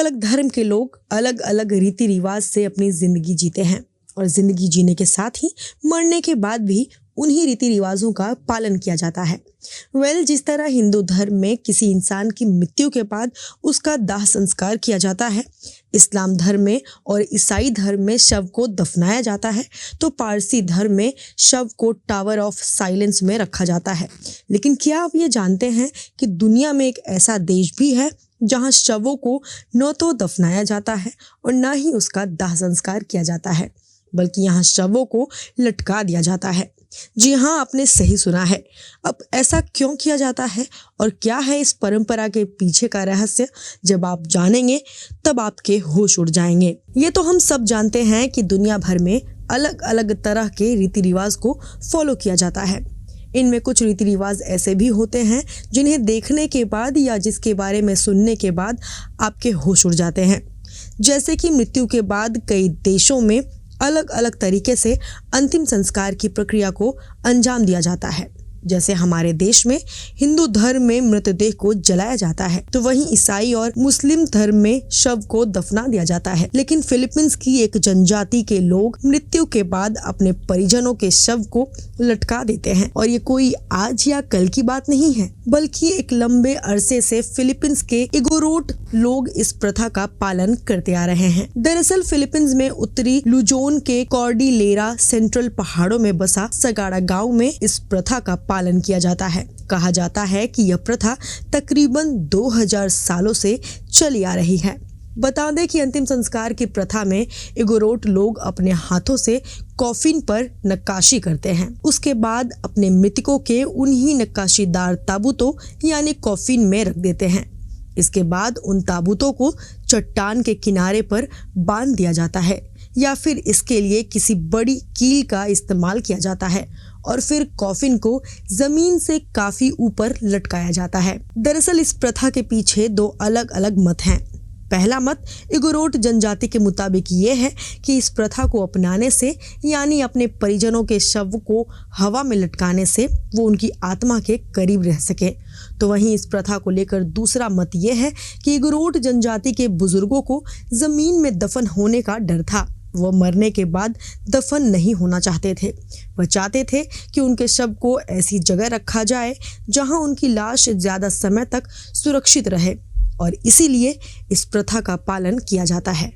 अलग धर्म के लोग अलग अलग रीति रिवाज से अपनी जिंदगी जीते हैं और जिंदगी जीने के साथ ही मरने के बाद भी उन्हीं रीति रिवाजों का पालन किया जाता है। जिस तरह हिंदू धर्म में किसी इंसान की मृत्यु के बाद उसका दाह संस्कार किया जाता है, इस्लाम धर्म में और ईसाई धर्म में शव को दफनाया जाता है, तो पारसी धर्म में शव को टावर ऑफ साइलेंस में रखा जाता है। लेकिन क्या आप ये जानते हैं कि दुनिया में एक ऐसा देश भी है जहां शवों को न तो दफनाया जाता है और न ही उसका दाह संस्कार किया जाता है, बल्कि यहाँ शवों को लटका दिया जाता है। जी हाँ, आपने सही सुना है। अब ऐसा क्यों किया जाता है और क्या है इस परंपरा के पीछे का रहस्य, जब आप जानेंगे तब आपके होश उड़ जाएंगे। ये तो हम सब जानते हैं कि दुनिया भर में अलग अलग तरह के रीति रिवाज को फॉलो किया जाता है। इनमें कुछ रीति रिवाज ऐसे भी होते हैं जिन्हें देखने के बाद या जिसके बारे में सुनने के बाद आपके होश उड़ जाते हैं। जैसे कि मृत्यु के बाद कई देशों में अलग अलग तरीके से अंतिम संस्कार की प्रक्रिया को अंजाम दिया जाता है। जैसे हमारे देश में हिंदू धर्म में मृतदेह को जलाया जाता है, तो वहीं ईसाई और मुस्लिम धर्म में शव को दफना दिया जाता है। लेकिन फिलीपींस की एक जनजाति के लोग मृत्यु के बाद अपने परिजनों के शव को लटका देते हैं, और ये कोई आज या कल की बात नहीं है, बल्कि एक लंबे अरसे से फिलीपींस के इगोरोट लोग इस प्रथा का पालन करते आ रहे हैं। दरअसल फिलीपींस में उत्तरी लुजोन के कॉर्डिलेरा सेंट्रल पहाड़ों में बसा सगाड़ा गांव में इस प्रथा का पालन किया जाता है। कहा जाता है कि यह प्रथा तकरीबन 2000 सालों से चली आ रही है। बता दें कि अंतिम संस्कार की प्रथा में इगोरोट लोग अपने हाथों से कॉफिन पर नक्काशी करते हैं। उसके बाद अपने मृतकों के उन्हीं नक्काशीदार ताबूतों यानी कॉफिन में रख देते हैं। इसके बाद उन ताबूतों को चट्टान के किनारे पर बांध दिया जाता है, या फिर इसके लिए किसी बड़ी कील का इस्तेमाल किया जाता है, और फिर कॉफिन को जमीन से काफी ऊपर लटकाया जाता है। दरअसल इस प्रथा के पीछे दो अलग अलग मत हैं। पहला मत इगोरोट जनजाति के मुताबिक ये है कि इस प्रथा को अपनाने से, यानी अपने परिजनों के शव को हवा में लटकाने से, वो उनकी आत्मा के करीब रह सके। तो वहीं इस प्रथा को लेकर दूसरा मत ये है कि इगोरोट जनजाति के बुजुर्गों को जमीन में दफन होने का डर था। वो मरने के बाद दफन नहीं होना चाहते थे। वह चाहते थे कि उनके शव को ऐसी जगह रखा जाए जहां उनकी लाश ज्यादा समय तक सुरक्षित रहे, और इसीलिए इस प्रथा का पालन किया जाता है।